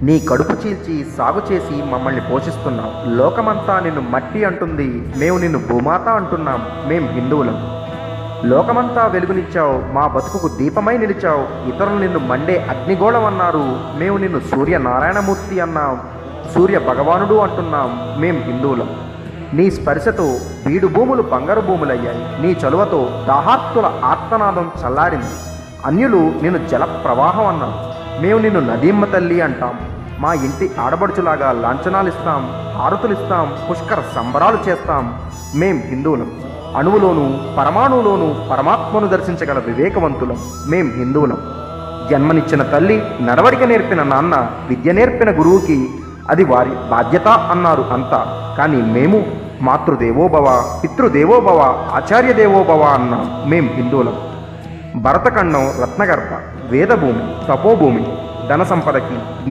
నీ కడుపు చీల్చి సాగు చేసి మమ్మల్ని పోషిస్తున్నావు. లోకమంతా నిన్ను మట్టి అంటుంది, మేము నిన్ను భూమాత అంటున్నాం. మేం హిందువులం. లోకమంతా వెలుగునిచ్చావు, మా బతుకుకు దీపమై నిలిచావు. ఇతరులు నిన్ను మండే అగ్నిగోళం అన్నారు, మేము నిన్ను సూర్యనారాయణమూర్తి అన్నాం. సూర్య భగవానుడు అంటున్నాం. మేం హిందువులం. నీ స్పర్శతో బీడు భూములు బంగారు భూములయ్యాయి. నీ చలువతో దాహార్తుల ఆర్తనాదం చల్లారింది. అన్యులు నిన్ను జల ప్రవాహం అన్నాం. మేము నిన్ను నదీమ్మ తల్లి అంటాం. మా ఇంటి ఆడబడుచులాగా లాంఛనాలిస్తాం, హారతులిస్తాం, పుష్కర సంబరాలు చేస్తాం. మేం హిందువులం. అణువులోనూ పరమాణువులోనూ పరమాత్మను దర్శించగల వివేకవంతులం. మేం హిందువులం. జన్మనిచ్చిన తల్లి, నడవడిక నేర్పిన నాన్న, విద్య నేర్పిన గురువుకి అది వారి బాధ్యత అన్నారు అంతా. కానీ మేము మాతృదేవోభవ, పితృదేవోభవ, ఆచార్యదేవోభవ అన్నాం. మేం హిందువులం. భరతఖండం రత్నగర్భ, వేదభూమి, తపోభూమి, ధన సంపదకి